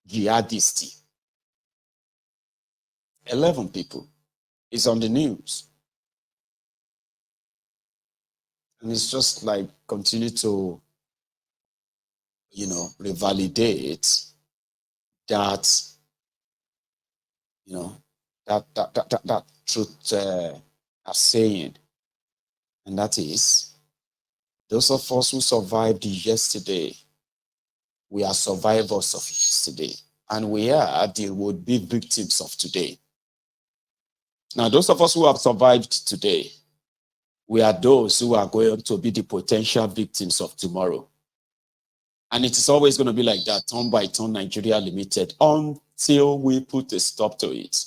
jihadisti. 11 people. It's on the news. And it's just like continue to, revalidate that, that truth are saying. And that is, those of us who survived yesterday, we are survivors of yesterday. And we are the would-be victims of today. Now, those of us who have survived today, we are those who are going to be the potential victims of tomorrow. And it is always going to be like that, turn by turn, Nigeria Limited, until we put a stop to it.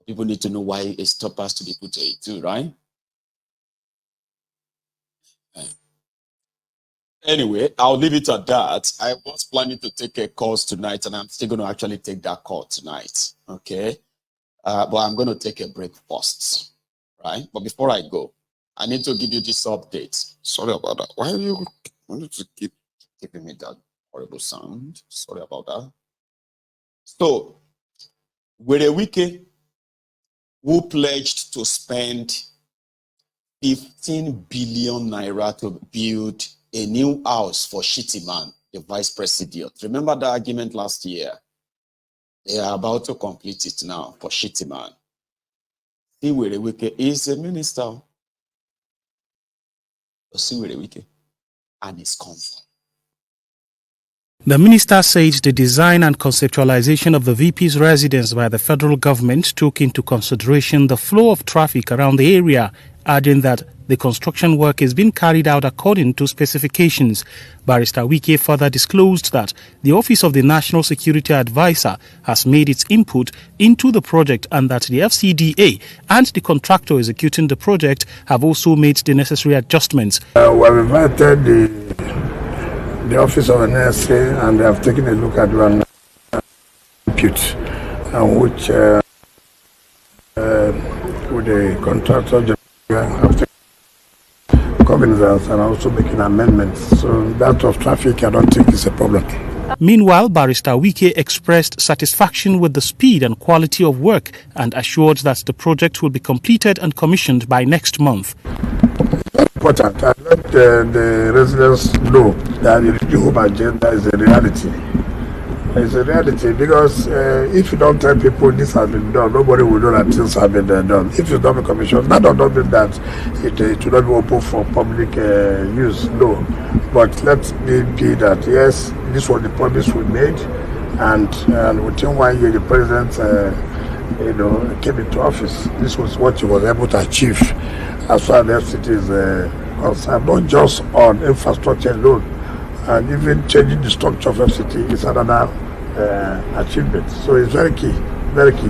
People need to know why a stop has to be put to it too, right? Anyway, I'll leave it at that. I was planning to take a course tonight, and I'm still going to actually take that call tonight, okay? But I'm going to take a break first, right? But before I go, I need to give you this update. Sorry about that. Why are you wanting to keep giving me that horrible sound? Sorry about that. So, Werewike, who pledged to spend 15 billion naira to build a new house for Shitty Man, the vice president. Remember the argument last year? They are about to complete it now for Shitty Man. Siwerewike is a minister. Siwerewike and his comfort. The minister said the design and conceptualization of the VP's residence by the federal government took into consideration the flow of traffic around the area, adding that the construction work is being carried out according to specifications. Barrister Wike further disclosed that the Office of the National Security Advisor has made its input into the project and that the FCDA and the contractor executing the project have also made the necessary adjustments. We have invited the Office of the NSA and they have taken a look at one input which with the contractor have taken cognizance and also making amendments. So that of traffic, I don't think is a problem. Meanwhile, Barrister Wike expressed satisfaction with the speed and quality of work and assured that the project will be completed and commissioned by next month. Important. I let the residents know that the home agenda is a reality. It's a reality because if you don't tell people this has been done, nobody will know that things have been done. If it's not a commission, that does not mean that it will not be open for public use. No. But let me be that, yes, this was the promise we made, and within 1 year, the president came into office. This was what he was able to achieve as far as the FCT is concerned, not just on infrastructure alone, and even changing the structure of FCT is another achievement. So it's very key, very key.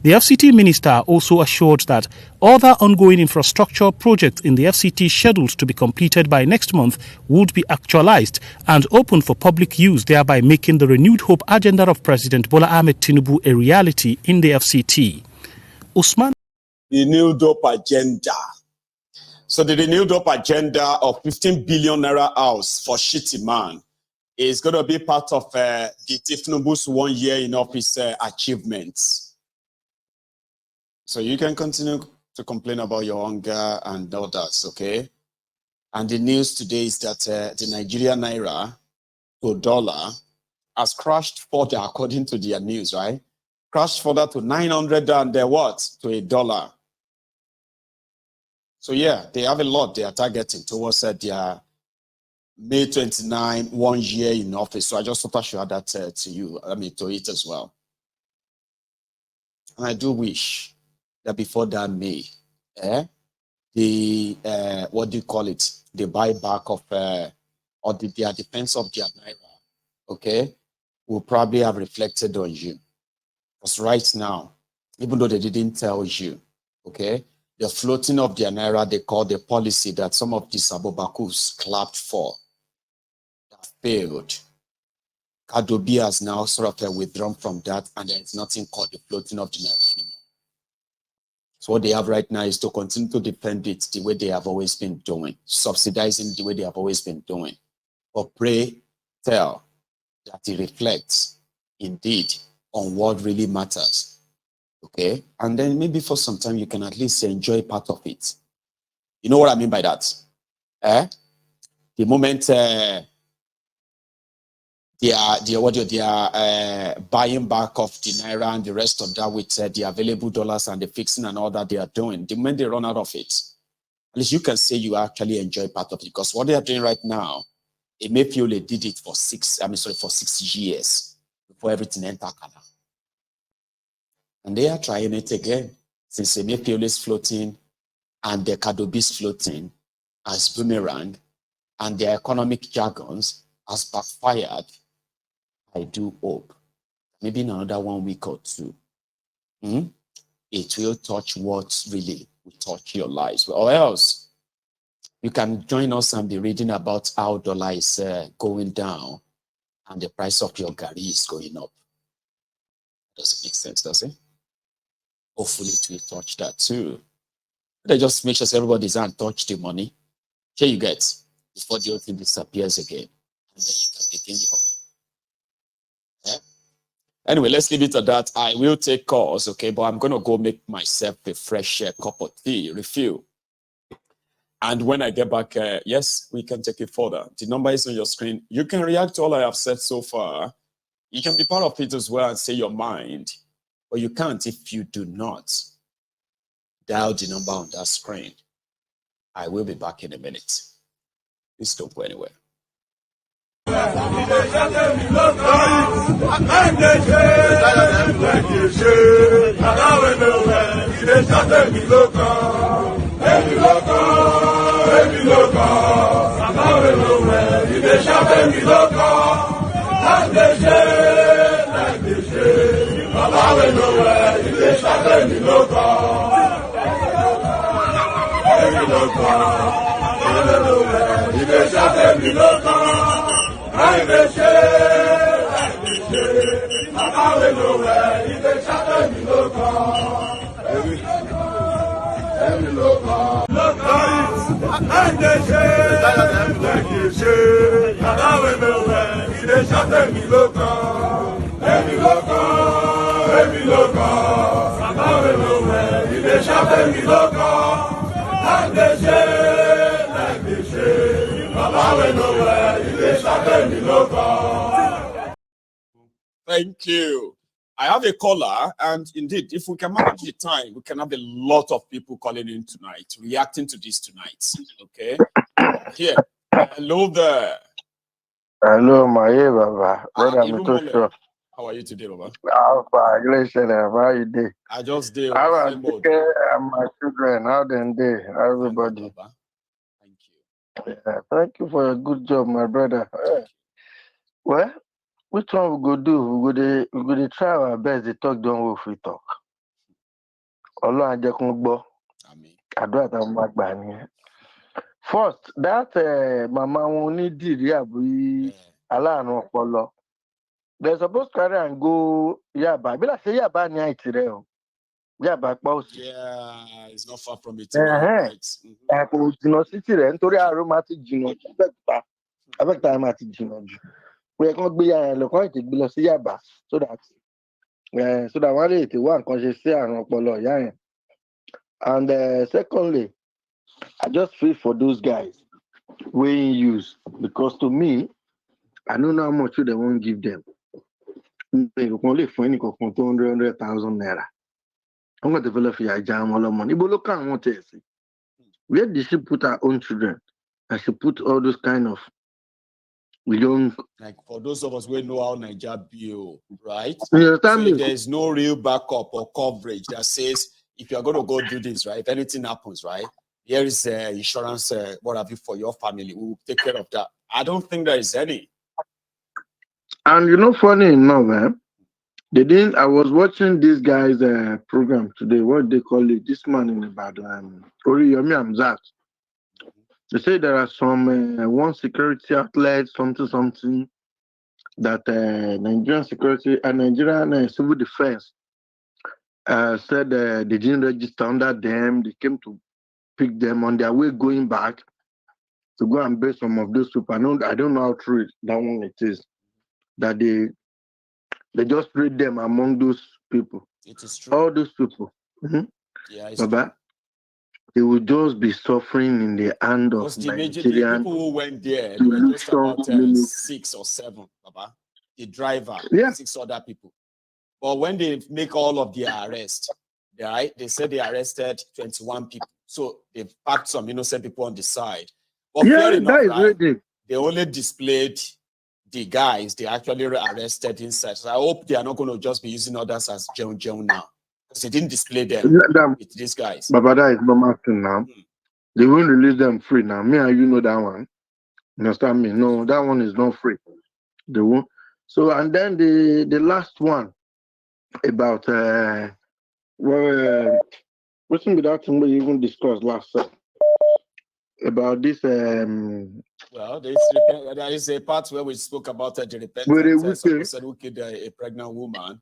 The FCT minister also assured that other ongoing infrastructure projects in the FCT scheduled to be completed by next month would be actualized and open for public use, thereby making the renewed hope agenda of President Bola Ahmed Tinubu a reality in the FCT. Usman. The renewed hope agenda. So the renewed hope agenda of 15 billion naira house for Shitty Man is going to be part of the Tinubu's 1 year in office achievements. So you can continue to complain about your hunger and all that, okay? And the news today is that the Nigerian naira to dollar has crashed further, according to their news, right? Crashed further to 900 and what? To $1. So yeah, they have a lot they are targeting towards their May 29, 1 year in office. So I just thought I should add that to you, to it as well. And I do wish that before that May, the what do you call it? The buyback of or their defense of their naira, okay, will probably have reflected on you. Because right now, even though they didn't tell you, okay, the floating of their naira, they call the policy that some of these Abobakus clapped for, that failed. Kadobi has now sort of withdrawn from that, and there is nothing called the floating of the naira anymore. So what they have right now is to continue to defend it the way they have always been doing, subsidizing the way they have always been doing. But pray, tell, that it reflects indeed on what really matters. Okay. And then maybe for some time you can at least enjoy part of it. You know what I mean by that? The moment they are buying back of the naira and the rest of that with the available dollars and the fixing and all that they are doing, the moment they run out of it, at least you can say you actually enjoy part of it, because what they are doing right now, Emefiele did it for 6 years before everything entered Canada. And they are trying it again since Emefiele is floating and the Kadobi is floating as boomerang and their economic jargons has backfired. I do hope maybe in another 1 week or two, it will touch what really will touch your lives. Or else you can join us and be reading about how dollar is going down and the price of your gari is going up. Doesn't make sense, does it? Hopefully it will touch that too. But just make sure everybody's hand touch the money. Here you get, before the whole thing disappears again. And then you can begin your... Anyway, let's leave it at that. I will take calls, okay? But I'm going to go make myself a fresh cup of tea, refill. And when I get back, yes, we can take it further. The number is on your screen. You can react to all I have said so far. You can be part of it as well and say your mind. But you can't if you do not dial the number on that screen. I will be back in a minute. Please don't go anywhere. Thank you. I have a caller, and indeed, if we can manage the time, we can have a lot of people calling in tonight, reacting to this tonight. Okay? Here. Hello there. Hello, my Baba. Brother, how are you today, Baba? How are you doing? I just did. How are my children? How they? Everybody. Thank you. Yeah, thank you for a good job, my brother. Well, which one we go do? We go try our best. The talk don't work. We talk. Allah Ajakunbo. Amen. Adua Magbani. First, that Mama Onitiri Abu Alano Polo. They're supposed to carry and go Yaba. Be like say Yaba ni Itire. Yaba Pausi. Yeah, it's not far from it. Right? Jìnnà sí tirẹ̀ nítorí àárọ̀ máa ti jìnnà abẹ́ta máa ti jìnnà jù. Ó yẹ kán gbé yàrá lọ kán ètè gbé lọ sí Yaba so that wọ́n lè tètè wá nǹkan ṣe sí àrùn ọpọlọ ìyá yẹn. And secondly, I just feel for those guys weighing use, because to me, I don't know how much they won't give them. They only for any 200,000 naira. I'm going to develop a jam all money. But look at what they say. Where did she put her own children? And she put all those kind of young. Like for those of us who know how Nigeria be, right? So if there's no real backup or coverage that says if you're going to go do this, right? If anything happens, right? Here is insurance, what have you for your family? We will take care of that. I don't think there is any. And funny enough, I was watching this guy's program today. What they call it? This man in Ibadan, Oriyomi Amzat. They say there are some one security outlet, something that Nigerian security and Nigerian civil defense said they didn't register under them. They came to pick them on their way going back to go and base some of those people. I don't know how true that one it is. that they just spread them among those people. It is true. All those people. Yeah, it's Baba, true. they will just be suffering in the hand of Because the Nigerian people who went there, they were just about 6 or 7, Baba. The driver, 6 other people. But when they make all of their arrests, right, they said they arrested 21 people. So they packed some innocent people on the side. But fair enough, right? They only displayed the guys they actually arrested inside. So I hope they are not going to just be using others as Jeon now. Because they didn't display them with these guys. Baba, that is normal thing now. They won't release them free now. Me and you know that one. You understand me? No, that one is not free. They won't. So, and then the last one about what's that thing we even discussed last about this well, there is a part where we spoke about the repentant supposed who killed a pregnant woman,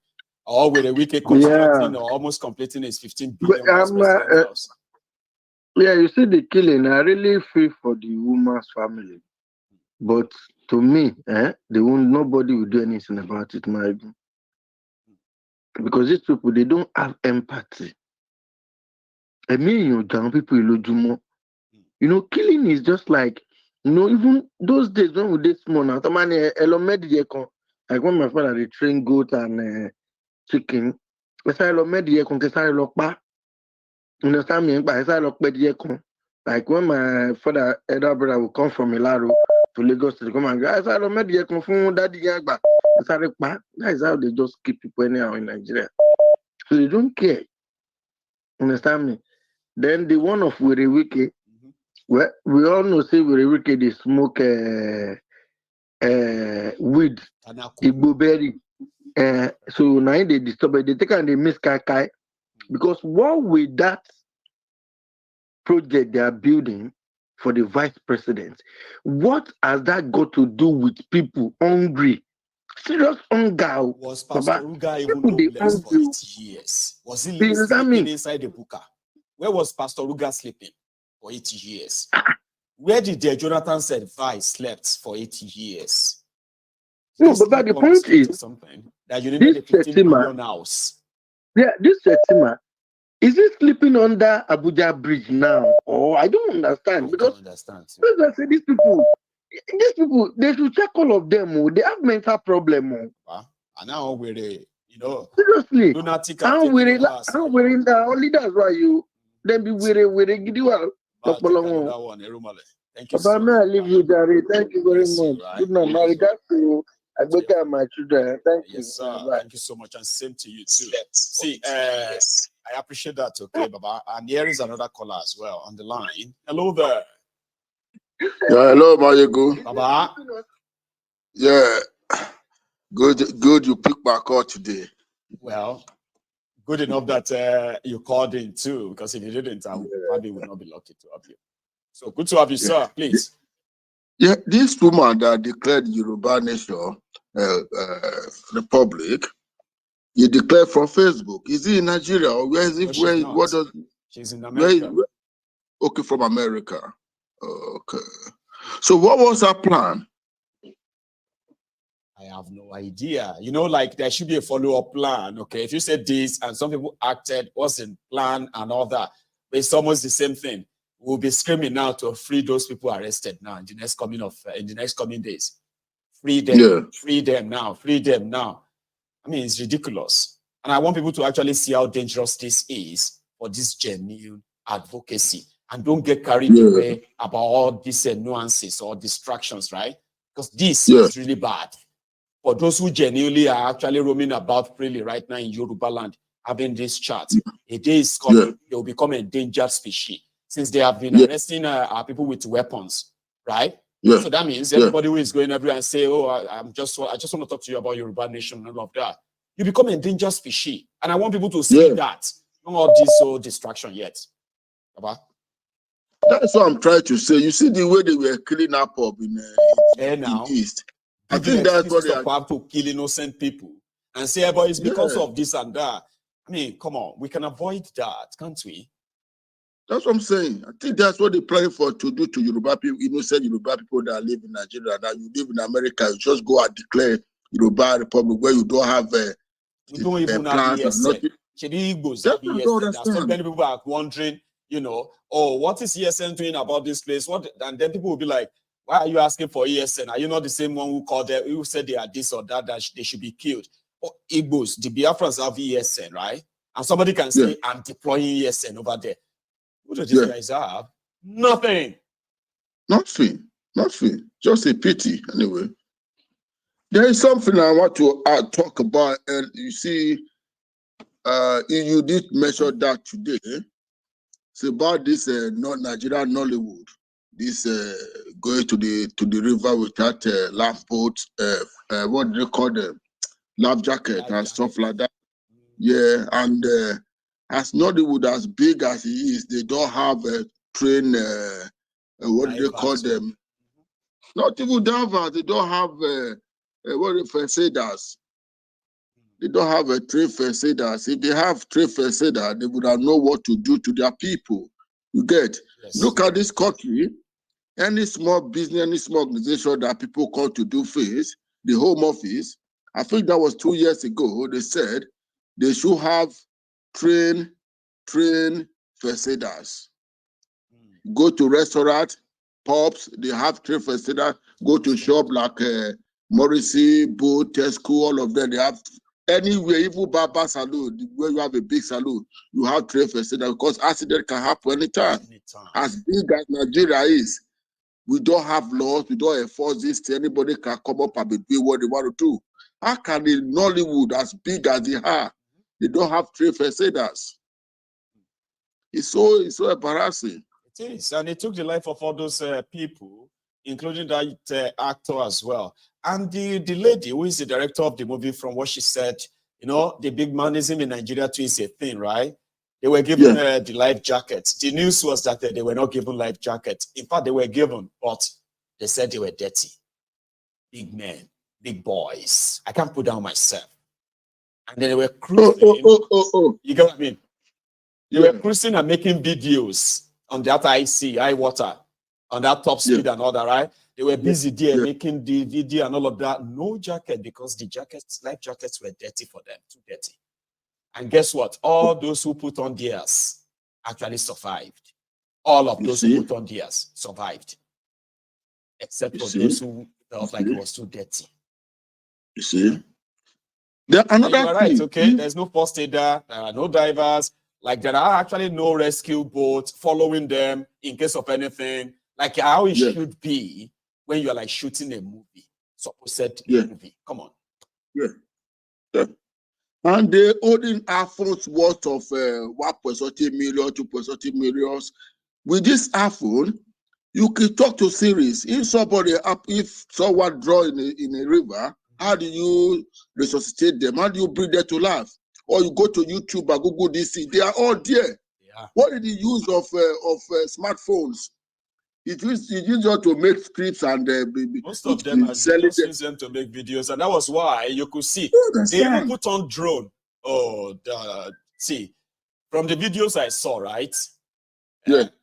or with a wicked constructing or almost completing his 15 billion president house. Yeah, you see the killing, I really feel for the woman's family. But to me, nobody will do anything about it, maybe. Because these people, they don't have empathy. I mean, people, you know, killing is just like, you know, even those days when we did small now, like when my father they train goat and chicken, you understand me? Like when my father, elder brother, will come from Ilaro to Lagos to come and go, that is how they just keep people anyhow in Nigeria. So they don't care. Understand me? Then the one of Wirewike, well, we all know say Wirewike they smoke weed, Igbo berry. So now they disturb it, they take and they miss Kai. Because what with that project they are building for the vice president, what has that got to do with people hungry? Serious hunger. Was Pastor Ruga even homeless for 8 years? Was he sleeping inside the buka? Where was Pastor Ruga sleeping for 8 years? Where did Jonathan said vice slept for 8 years? No, but the point is something that you needed a 15 million house. Yeah, this Setima, is he sleeping under Abuja Bridge now? Oh, I don't understand. Because I say these people, they should check all of them. Oh, they have mental problem. And now we're, seriously, lunatic. I'm wearing the leaders. Why you? Then be wearing give you all. Thank you so much. I leave you, Jerry. Thank you very much. Right? Good night. My regards to you. I go care my children. Thank you. Yes, sir. Thank you so much, and same to you too. See, I appreciate that. Okay, Baba. And here is another caller as well on the line. Hello there. Yeah, hello, Mayego. Baba. Yeah, good. You picked my call today. Well, good enough that you called in too, because if you didn't, I probably would not be lucky to have you. So good to have you, sir. Please. Yeah, this woman that declared Yoruba Nation Republic, you declared from Facebook. Is he in Nigeria or where is he? No, she's in America. Okay, from America. Okay. So what was her plan? I have no idea. Like there should be a follow-up plan. Okay, if you said this and some people acted, what's in plan and all that, but it's almost the same thing. We'll be screaming now to free those people arrested now in the next coming days. Free them, free them now, free them now. I mean, it's ridiculous. And I want people to actually see how dangerous this is for this genuine advocacy. And don't get carried away about all these nuances or distractions, right? Because this is really bad. For those who genuinely are actually roaming about freely right now in Yoruba land, having this chat, a day is coming, they will become an endangered species. Since they have been arresting our people with weapons, right? So that means everybody who is going everywhere and say, "Oh, I just want to talk to you about Yoruba Nation and all of that," you become an endangered species. And I want people to see that. Not all this distraction yet. Baba? That's what I'm trying to say. You see the way they were killing up in East. I think that's what they are to kill innocent people and say, "But it's because of this and that." I mean, come on, we can avoid that, can't we? That's what I'm saying. I think that's what they're planning to do to Yoruba people, innocent Yoruba people that live in Nigeria, that you live in America, you just go and declare Yoruba Republic, where you don't have we don't even have plants and ESN. nothing. Igbos That's have what I don't ESN. That's so understand. many people are wondering, you know, oh, what is ESN doing about this place? What? And then people will be like, why are you asking for ESN? Are you not the same one who called them, who said they are this or that, that they should be killed? Oh, Igbos, the Biafrans have ESN, right? And somebody can say, I'm deploying ESN over there. What do these guys have? Nothing. Nothing. Just a pity, anyway. There is something I want to talk about, and you see, you did mention that today. It's about this Nigerian Nollywood. This going to the river with that life boat, what do they call them? Life jacket and stuff like that. Yeah, and as Nollywood as big as it is, they don't have a train. What do they call them? Not even divers. They don't have what if I say that? They don't have a trade facilities. If they have trade facilities, they would have know what to do to their people. You get? Yes. Look at this country. Any small business, any small organization that people call to do face, the Home Office, I think that was 2 years ago, they said they should have train facilities. Go to restaurant, pubs, they have trade facilities. Go to shop like Morrissey, Boot, Tesco, all of them, they have. Anywhere, even Baba Salon, where you have a big salon, you have trade facilities because accident can happen anytime. As big as Nigeria is, we don't have laws, we don't enforce this. Anybody can come up and do what they want to do. How can in Nollywood, as big as they are, they don't have trade facilities? It's so embarrassing. It is, and it took the life of all those people, including that actor as well. And the lady who is the director of the movie, from what she said, you know, the big manism in Nigeria too is a thing, right? They were given the life jackets. The news was that they were not given life jackets. In fact, they were given, but they said they were dirty. Big men, big boys. I can't put down myself. And then they were cruising. You get what I mean? They were cruising and making videos on that high water, on that top speed and all that, right? They were busy there making the video and all of that. No jacket, because the life jackets were dirty for them, too dirty. And guess what? All those who put on theirs actually survived. All of those who put on theirs survived. Except for those who felt like it was too dirty. You see? You are right, okay? There's no first aider, there are no divers. Like, there are actually no rescue boats following them in case of anything. Like how it should be when you're like shooting a movie. Supposed movie. Come on. Yeah. And they holding iPhones worth of 1.30 million, 2.30 million. With this iPhone, you can talk to Siri. If someone draw in a river, how do you resuscitate them? How do you bring them to life? Or you go to YouTube and Google this, they are all there. Yeah. What is the use of smartphones? It used to make scripts and most of them are just use them to make videos, and that was why you could see they even put on drone. See, from the videos I saw, right?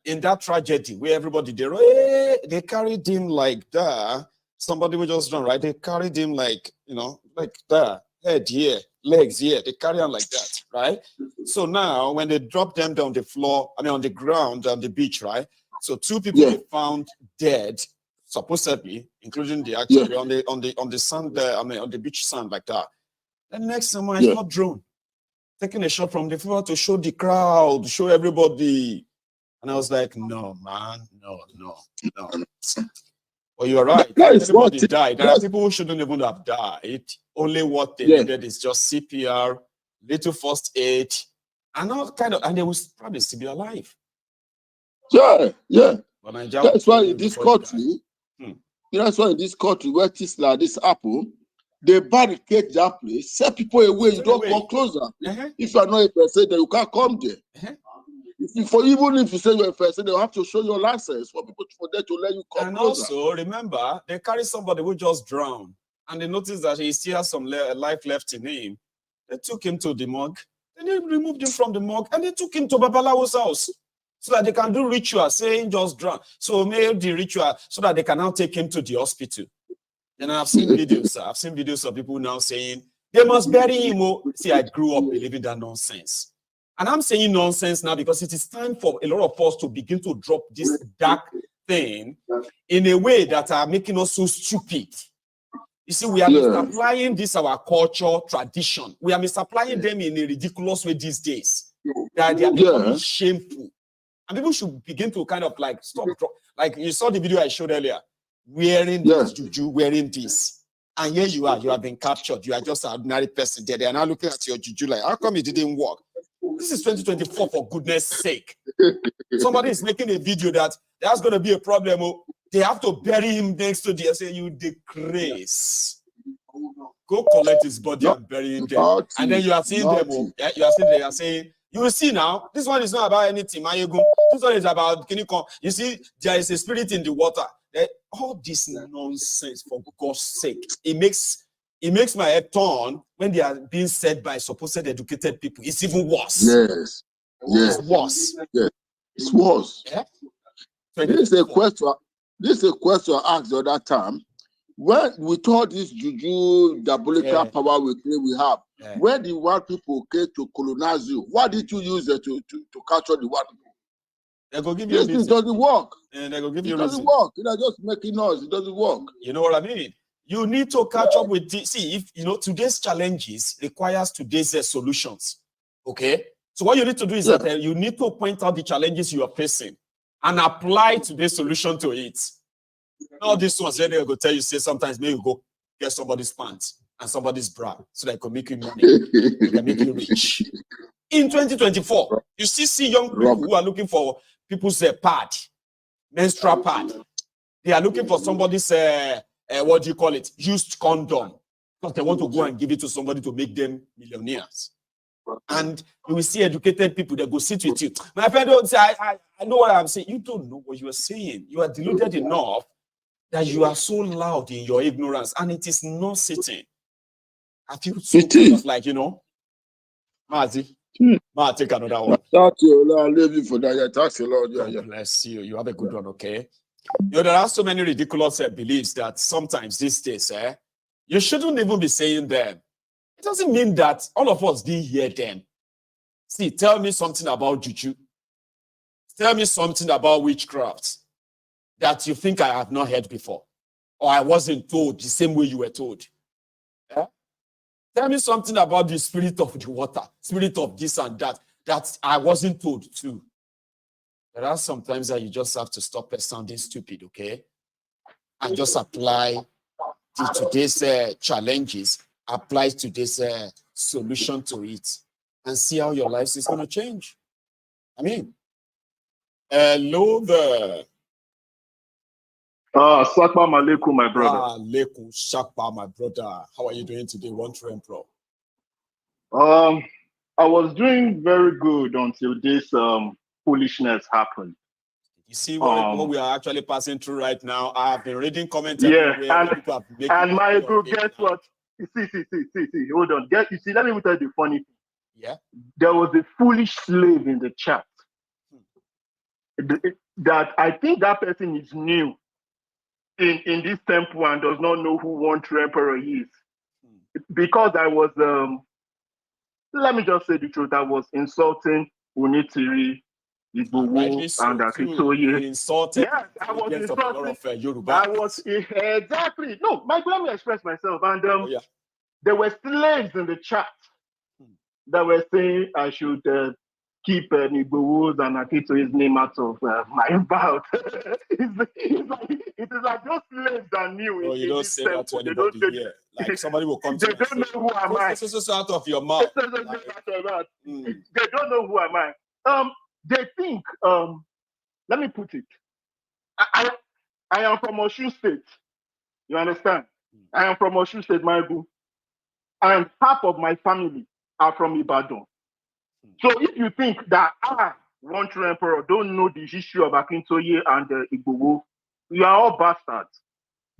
In that tragedy where everybody they carried him like that. Somebody will just run, right? They carried him like, you know, like that, head here, legs here. They carry on like that, right? So now when they drop them down the floor, on the ground on the beach, right? So 2 people they found dead, supposedly, including the actually on the sand there, on the beach sand like that. The next time I saw drone taking a shot from the floor to show the crowd, show everybody. And I was like, no, man, no. Well, you're right. Everybody died. There are people who shouldn't even have died. Only what they needed is just CPR, little first aid, and all and they will probably still be alive. Yeah. That's why in this country, where this like this apple, they barricade that place, set people away. You don't come closer. If you are not a person, then you can't come there. Even if you say you're a person, they'll have to show your license for them to let you come closer. And also, remember, they carry somebody who just drowned, and they noticed that he still has some life left in him. They took him to the morgue, then they removed him from the morgue, and they took him to Babalawo's house so that they can do ritual, saying just drowned. So made the ritual so that they can now take him to the hospital. And I've seen videos. I've seen videos of people now saying they must bury him. Oh, see, I grew up believing that nonsense. And I'm saying nonsense now because it is time for a lot of us to begin to drop this dark thing in a way that are making us so stupid. You see, we are misapplying this our culture, tradition. We are misapplying them in a ridiculous way these days. That they are becoming shameful. And people should begin to kind of like stop. Like you saw the video I showed earlier, wearing this juju, wearing this. And here you are, you have been captured. You are just an ordinary person there. They are now looking at your juju like, how come it didn't work? This is 2024, for goodness sake. Somebody is making a video that there's going to be a problem. Oh, they have to bury him next to the say you decrease. Go collect his body and bury him there. And then you are seeing them. Oh, yeah, you are seeing they are saying, you will see now, this one is not about anything. This one is about, you see, there is a spirit in the water. All this nonsense, for God's sake, it makes my head turn when they are being said by supposed educated people. It's even worse. Yes. It's worse. Yes. It's worse. Yeah? This is a question I asked the other time. When we told this juju diabolical power we claim we have, when the white people came to colonize you, why did you use it to capture the white people? They go give you this thing doesn't work. And they go give you it doesn't work. They're just making noise. It doesn't work. You know what I mean? You need to catch up with see if you know today's challenges requires today's solutions. Okay, so what you need to do is that you need to point out the challenges you are facing and apply today's solution to it. All these ones they're going to tell you, say sometimes maybe you go get somebody's pants and somebody's bra so they can make you money, they can make you rich. In 2024, you still see young people who are looking for people's pad, menstrual pad. They are looking for somebody's what do you call it? Used condom. Because they want to go and give it to somebody to make them millionaires. And you will see educated people that go sit with you. My friend, don't say, I know what I'm saying. You don't know what you are saying. You are deluded enough that you are so loud in your ignorance, and it is not sitting. I feel so kind of like, you know, Mazi, Ma, take another one. Thank you, I'll leave you for that. Yeah, thanks a lot. God bless you. You have a good one, okay? You know, there are so many ridiculous beliefs that sometimes these days, you shouldn't even be saying them. It doesn't mean that all of us didn't hear them. See, tell me something about juju. Tell me something about witchcraft that you think I have not heard before, or I wasn't told the same way you were told. Yeah? Tell me something about the spirit of the water, spirit of this and that I wasn't told too. There are some times that you just have to stop sounding stupid, okay? And just apply today's challenges, apply today's solution to it, and see how your life is going to change. I mean, hello there. Salam alaikum, my brother. Alaikum shakpa, my brother. How are you doing today, One True Emperor? I was doing very good until this foolishness happened. You see what we are actually passing through right now. I have been reading comments. And my group, guess what? See, hold on. You see, let me tell you the funny thing. Yeah. There was a foolish slave in the chat. That I think that person is new in this temple and does not know who One True Emperor is. Because I was, let me just say the truth, I was insulting Onitiri, Igbowo, and Akitoye. Insulted. Yes, I was insulting. I was exactly. No, let me express myself. And there were slaves in the chat that were saying I should keep Igbowo's and Akitoye's name out of my mouth. It is like those slaves that knew. No, you don't say that to anybody here. Like somebody will come to you. They don't know who am I. This is out of your mouth. They don't know who am I. They think. Let me put it. I am from Osun State. You understand? I am from Osun State, my boo. And half of my family are from Ibadan. So if you think that One True Emperor don't know the history of Akintoye and Igbowo, you are all bastards.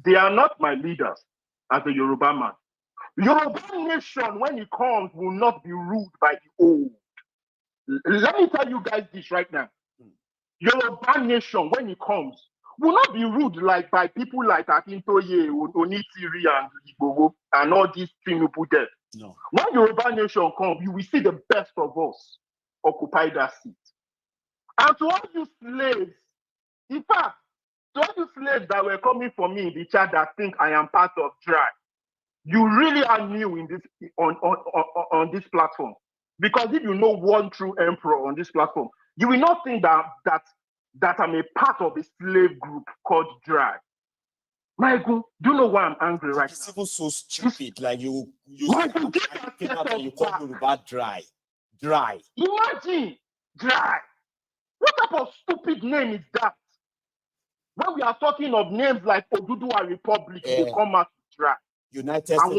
They are not my leaders as a Yoruba man. Yoruba nation, when it comes, will not be ruled by the old. Let me tell you guys this right now. Yoruba nation, when it comes, will not be rude like by people like Akintoye, Onitiri, and Igboho, and all these Tinubu there. No. When Yoruba Nation comes, you will see the best of us occupy that seat. And to all you slaves, in fact, to all you slaves that were coming for me in the chat that think I am part of DRY, you really are new in this on this platform. Because if you know one true emperor on this platform, you will not think that I'm a part of a slave group called DRY. Michael, do you know why I'm angry right now? It's even so stupid. Like you Michael, came out and you called Yoruba dry. Dry. Imagine DRY. What type of stupid name is that? When we are talking of names like Oduduwa Republic, they come out DRY. United States